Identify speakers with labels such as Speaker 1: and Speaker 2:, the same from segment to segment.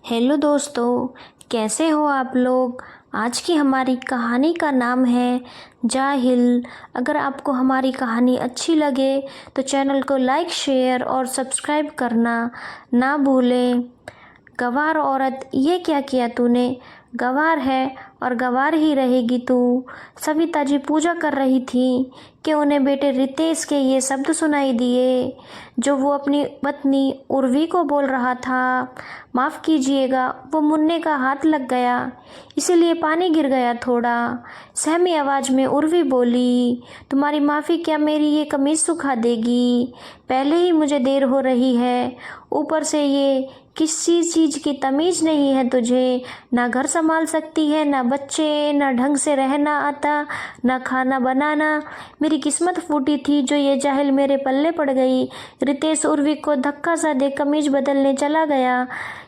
Speaker 1: Hello दोस्तों, कैसे हो आप लोग। आज की हमारी कहानी का नाम है जाहिल। अगर आपको हमारी कहानी अच्छी लगे तो चैनल को लाइक, शेयर और सब्सक्राइब करना ना भूलें। गंवार औरत, ये क्या किया तूने। गंवार है और गंवार ही रहेगी तू। सविता जी पूजा कर रही थी कि उन्हें बेटे रितेश के ये शब्द सुनाई दिए जो वो अपनी पत्नी उर्वी को बोल रहा था। माफ़ कीजिएगा, वो मुन्ने का हाथ लग गया, इसीलिए पानी गिर गया थोड़ा। सहमी आवाज़ में उर्वी बोली, तुम्हारी माफ़ी क्या मेरी ये कमीज़ सुखा देगी। पहले ही मुझे देर हो रही है, ऊपर से ये किसी चीज़ की तमीज़ नहीं है तुझे। ना घर संभाल सकती है, ना बच्चे, ना ढंग से रहना आता, ना खाना बनाना। मेरी किस्मत फूटी थी जो ये जाहिल मेरे पल्ले पड़ गई। रितेश उर्वी को धक्का सा दे कमीज बदलने चला गया।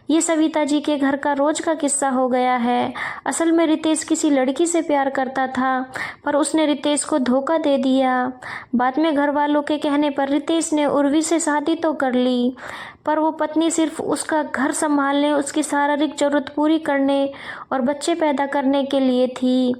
Speaker 1: ये सविता जी के घर का रोज का किस्सा हो गया है। असल में रितेश किसी लड़की से प्यार करता था, पर उसने रितेश को धोखा दे दिया। बाद में घर वालों के कहने पर रितेश ने उर्वी से शादी तो कर ली, पर वो पत्नी सिर्फ उसका घर संभालने, उसकी शारीरिक जरूरत पूरी करने और बच्चे पैदा करने के लिए थी।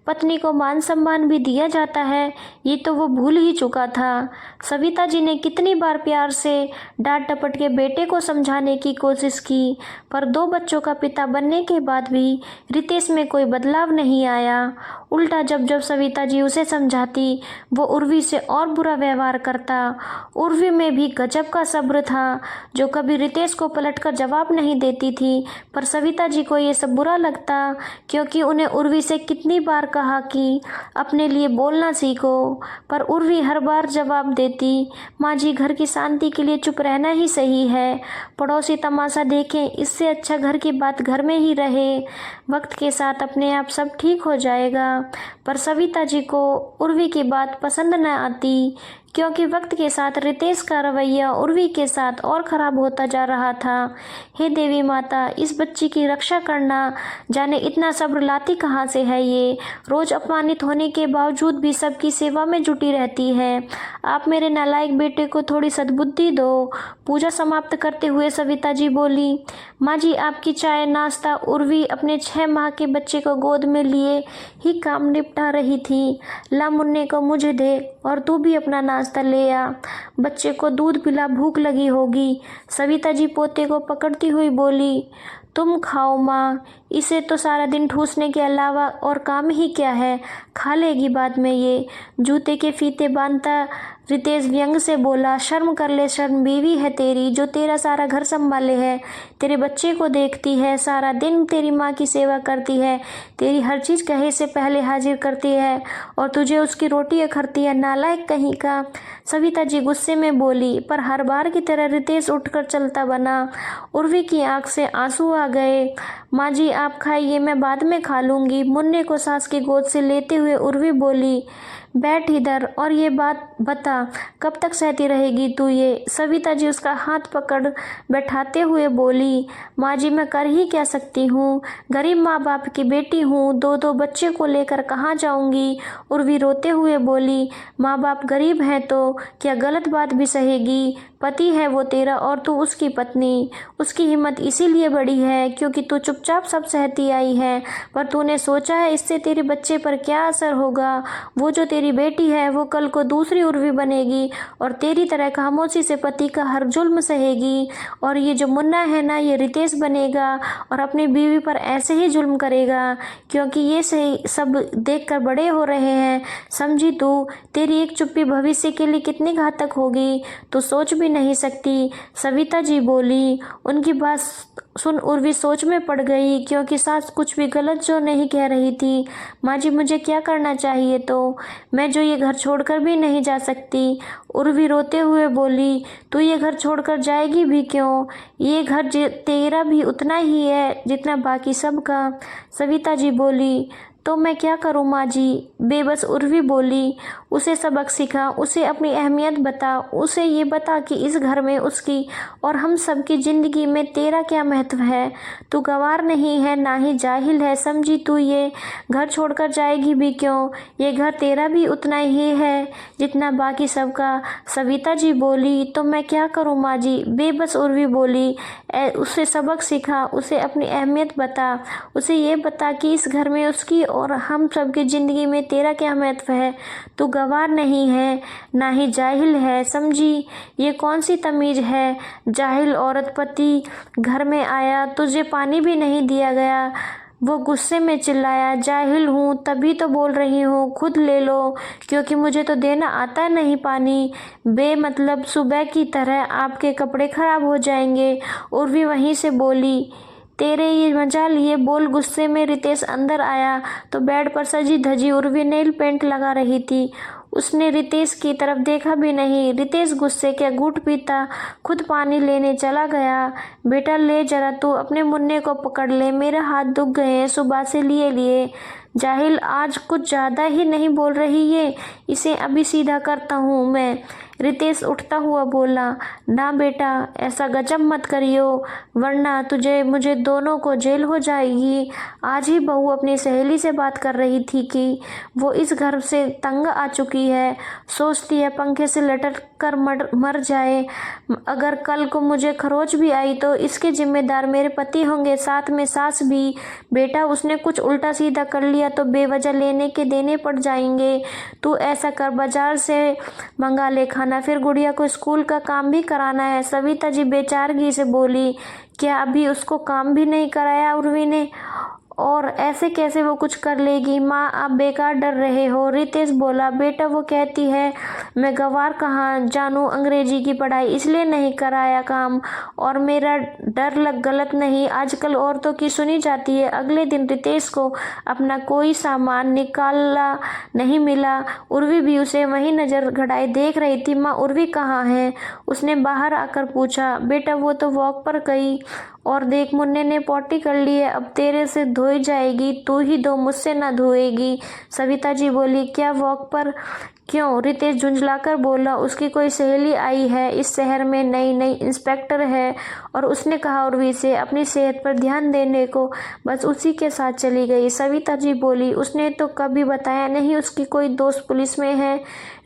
Speaker 1: पत्नी को मान सम्मान भी दिया जाता है, ये तो वो भूल ही चुका था। सविता जी ने कितनी बार प्यार से डांट डपट के बेटे को समझाने की कोशिश की, पर 2 बच्चों का पिता बनने के बाद भी रितेश में कोई बदलाव नहीं आया। उल्टा जब जब सविता जी उसे समझाती, वो उर्वी से और बुरा व्यवहार करता। उर्वी में भी गजब का सब्र था, जो कभी रितेश को पलटकर जवाब नहीं देती थी। पर सविता जी को ये सब बुरा लगता, क्योंकि उन्हें उर्वी से कितनी बार कहा कि अपने लिए बोलना सीखो, पर उर्वी हर बार जवाब देती, माँ जी घर की शांति के लिए चुप रहना ही सही है। पड़ोसी तमाशा देखें, इससे अच्छा घर की बात घर में ही रहे। वक्त के साथ अपने आप सब ठीक हो जाएगा। पर सविता जी को उर्वी की बात पसंद न आती, क्योंकि वक्त के साथ रितेश का रवैया उर्वी के साथ और ख़राब होता जा रहा था। हे देवी माता, इस बच्ची की रक्षा करना। जाने इतना सब्र लाती कहाँ से है ये। रोज़ अपमानित होने के बावजूद भी सबकी सेवा में जुटी रहती है। आप मेरे नालायक बेटे को थोड़ी सद्बुद्धि दो। पूजा समाप्त करते हुए सविता जी बोली, माँ जी आपकी चाय नाश्ता। उर्वी अपने 6 माह के बच्चे को गोद में लिए ही काम निपटा रही थी। ला मुन्ने को मुझे दे, और तू भी अपना नाश्ता ले आ। बच्चे को दूध पिला, भूख लगी होगी। सविता जी पोते को पकड़ती हुई बोली, तुम खाओ माँ, इसे तो सारा दिन ठूसने के अलावा और काम ही क्या है, खा लेगी बाद में ये। जूते के फीते बांधता रितेश व्यंग से बोला, शर्म कर ले, शर्म बीवी है तेरी जो तेरा सारा घर संभाले है, तेरे बच्चे को देखती है, सारा दिन तेरी माँ की सेवा करती है, तेरी हर चीज़ कहे से पहले हाजिर करती है, और तुझे उसकी रोटी अखरती है, नालायक कहीं का। सविता जी गुस्से में बोली, पर हर बार की तरह रितेश उठकर चलता बना। उर्वी की आंख से आंसू आ गए। माँ जी आप खाइए, मैं बाद में खा लूँगी। मुन्ने को सास की गोद से लेते हुए उर्वी बोली, बैठ इधर और ये बात बता, कब तक सहती रहेगी तू ये। सविता जी उसका हाथ पकड़ बैठाते हुए बोली, माँ जी मैं कर ही क्या सकती हूँ, गरीब माँ बाप की बेटी हूँ, 2 बच्चे को लेकर कहाँ जाऊँगी। उर्वी रोते हुए बोली, माँ बाप गरीब हैं तो क्या गलत बात भी सहेगी। पति है वो तेरा और तू उसकी पत्नी। उसकी हिम्मत इसीलिए बड़ी है क्योंकि तू चुपचाप सब सहती आई है, पर तूने सोचा है इससे तेरे बच्चे पर क्या असर होगा। वो जो तेरी बेटी है वो कल को दूसरी उर्वी बनेगी और तेरी तरह खामोशी से पति का हर जुल्म सहेगी। और ये जो मुन्ना है ना, ये रितेश बनेगा और अपनी बीवी पर ऐसे ही जुल्म करेगा, क्योंकि ये सही सब देखकर बड़े हो रहे हैं। समझी तू, तेरी एक चुप्पी भविष्य के लिए कितनी घातक होगी, तो सोच भी नहीं सकती। सविता जी बोली। उनकी बात सुन उर्वी सोच में पड़ गई, क्योंकि सास कुछ भी गलत जो नहीं कह रही थी। माँ जी मुझे क्या करना चाहिए, तो मैं जो ये घर छोड़कर भी नहीं जा सकती। उर्वी रोते हुए बोली, तू ये घर छोड़कर जाएगी भी क्यों, ये घर तेरा भी उतना ही है जितना बाकी सब का। सविता जी बोली, तो मैं क्या करूँ माँ जी, बेबस उर्वी बोली। उसे सबक सिखा, उसे अपनी अहमियत बता, उसे ये बता कि इस घर में उसकी और हम सब की ज़िंदगी में तेरा क्या महत्व है। तू गंवार नहीं है, ना ही जाहिल है, समझी तू ये घर छोड़कर जाएगी भी क्यों। ये घर तेरा भी उतना ही है जितना बाकी सबका। सविता जी बोली। तो मैं क्या करूँ माँ जी, बेबस उर्वी बोली। उसे सबक सिखा, उसे अपनी अहमियत बता, उसे ये बता कि इस घर में उसकी और हम सब की ज़िंदगी में तेरा क्या महत्व है। तू गंवार नहीं है, ना ही जाहिल है, समझी। ये कौन सी तमीज़ है, जाहिल औरत। पति घर में आया, तुझे पानी भी नहीं दिया गया। वो गुस्से में चिल्लाया, जाहिल हूँ तभी तो बोल रही हूँ, खुद ले लो, क्योंकि मुझे तो देना आता नहीं पानी। बेमतलब सुबह की तरह आपके कपड़े खराब हो जाएंगे। उर्वी वहीं से बोली। तेरे ये मजाल ये बोल गुस्से में रितेश अंदर आया तो बेड पर सजी धजी उर्वी नेल पेंट लगा रही थी। उसने रितेश की तरफ देखा भी नहीं। रितेश गुस्से के घूंट पीता खुद पानी लेने चला गया। बेटा ले जरा, तू अपने मुन्ने को पकड़ ले, मेरे हाथ दुख गए हैं सुबह से लिए लिए। जाहिल आज कुछ ज़्यादा ही नहीं बोल रही ये, इसे अभी सीधा करता हूँ मैं। रितेश उठता हुआ बोला। ना बेटा, ऐसा गजब मत करियो, वरना तुझे मुझे दोनों को जेल हो जाएगी। आज ही बहू अपनी सहेली से बात कर रही थी कि वो इस घर से तंग आ चुकी है, सोचती है पंखे से लटक कर मर जाए। अगर कल को मुझे खरोच भी आई तो इसके जिम्मेदार मेरे पति होंगे, साथ में सास भी। बेटा, उसने कुछ उल्टा सीधा कर लिया तो बेवजह लेने के देने पड़ जाएंगे। तू ऐसा कर, बाजार से मंगा ले खाना, फिर गुड़िया को स्कूल का काम भी कराना है। सविता जी बेचारगी से बोली। क्या अभी उसको काम भी नहीं कराया उर्वी ने? और ऐसे कैसे वो कुछ कर लेगी? माँ, आप बेकार डर रहे हो। रितेश बोला। बेटा, वो कहती है मैं गंवार कहाँ जानूँ अंग्रेजी की पढ़ाई, इसलिए नहीं कराया काम। और मेरा डर गलत नहीं, आजकल औरतों की सुनी जाती है। अगले दिन रितेश को अपना कोई सामान निकाला नहीं मिला। उर्वी भी उसे वहीं नजर गड़ाए देख रही थी। माँ, उर्वी कहाँ है? उसने बाहर आकर पूछा। बेटा, वो तो वॉक पर गई। और देख, मुन्ने ने पॉटी कर ली है, अब तेरे से धोई जाएगी। तू ही धो, मुझसे ना धोएगी। सविता जी बोली। क्या वॉक पर? क्यों? रितेश झुंझलाकर बोला। उसकी कोई सहेली आई है इस शहर में, नई नई इंस्पेक्टर है, और उसने कहा उर्वी से अपनी सेहत पर ध्यान देने को, बस उसी के साथ चली गई। सविता जी बोली। उसने तो कभी बताया नहीं उसकी कोई दोस्त पुलिस में है।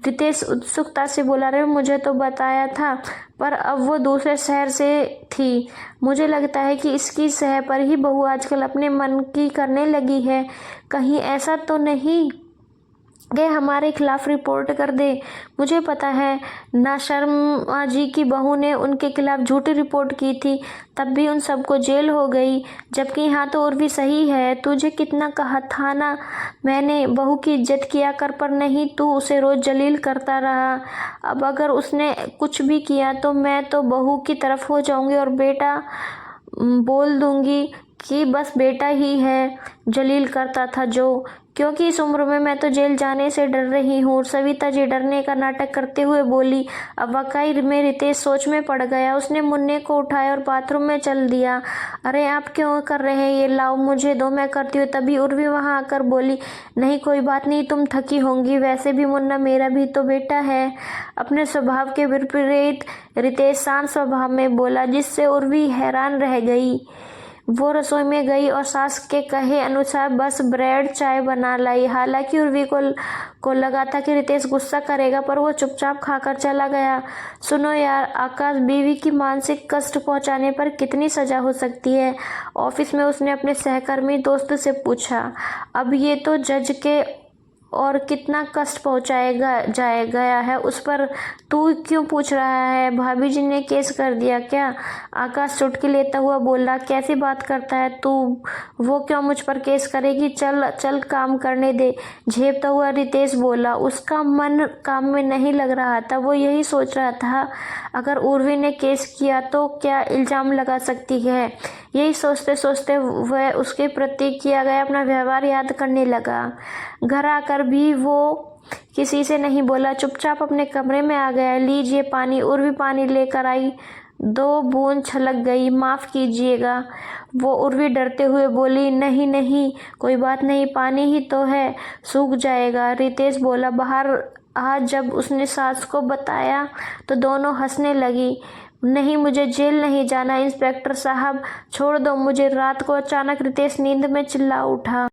Speaker 1: रितेश उत्सुकता से बोला। रे, मुझे तो बताया था, पर अब वो दूसरे शहर से थी। मुझे लगता है कि इसकी सह पर ही बहू आजकल अपने मन की करने लगी है। कहीं ऐसा तो नहीं कि हमारे खिलाफ रिपोर्ट कर दे। मुझे पता है ना, शर्मा जी की बहू ने उनके खिलाफ झूठी रिपोर्ट की थी, तब भी उन सबको जेल हो गई। जबकि यहाँ तो उर्वी सही है। तुझे कितना कहा था ना मैंने, बहू की इज्जत किया कर, पर नहीं, तू उसे रोज जलील करता रहा। अब अगर उसने कुछ भी किया तो मैं तो बहू की तरफ हो जाऊंगी और बेटा बोल दूंगी कि बस बेटा ही है जलील करता था जो, क्योंकि इस उम्र में मैं तो जेल जाने से डर रही हूँ। सविता जी डरने का नाटक करते हुए बोली। अब वाकई में रितेश सोच में पड़ गया। उसने मुन्ने को उठाया और बाथरूम में चल दिया। अरे, आप क्यों कर रहे हैं ये? लाओ मुझे दो, मैं करती हूँ। तभी उर्वी वहाँ आकर बोली। नहीं, कोई बात नहीं, तुम थकी होंगी, वैसे भी मुन्ना मेरा भी तो बेटा है। अपने स्वभाव के विपरीत रितेश शांत स्वभाव में बोला, जिससे उर्वी हैरान रह गई। वो रसोई में गई और सास के कहे अनुसार बस ब्रेड चाय बना लाई। हालांकि उर्वी को लगा था कि रितेश गुस्सा करेगा, पर वो चुपचाप खाकर चला गया। सुनो यार आकाश, बीवी की मानसिक कष्ट पहुंचाने पर कितनी सजा हो सकती है? ऑफिस में उसने अपने सहकर्मी दोस्त से पूछा। अब ये तो जज के और कितना कष्ट पहुंचाएगा गया है उस पर, तू क्यों पूछ रहा है? भाभी जी ने केस कर दिया क्या? आकाश चुटकी लेता हुआ बोला। कैसी बात करता है तू? वो क्यों मुझ पर केस करेगी? चल चल, काम करने दे। झेपता हुआ रितेश बोला। उसका मन काम में नहीं लग रहा था। वो यही सोच रहा था, अगर उर्वी ने केस किया तो क्या इल्ज़ाम लगा सकती है। यही सोचते सोचते वह उसके प्रति किया गया अपना व्यवहार याद करने लगा। घर आकर भी वो किसी से नहीं बोला, चुपचाप अपने कमरे में आ गया। लीजिए पानी। उर्वी पानी लेकर आई। 2 बूंद छलक गई, माफ़ कीजिएगा। वो उर्वी डरते हुए बोली, नहीं नहीं, कोई बात नहीं, पानी ही तो है, सूख जाएगा। रितेश बोला, बाहर आ। जब उसने सास को बताया तो दोनों हंसने लगी। नहीं, मुझे जेल नहीं जाना इंस्पेक्टर साहब, छोड़ दो मुझे। रात को अचानक रितेश नींद में चिल्ला उठा।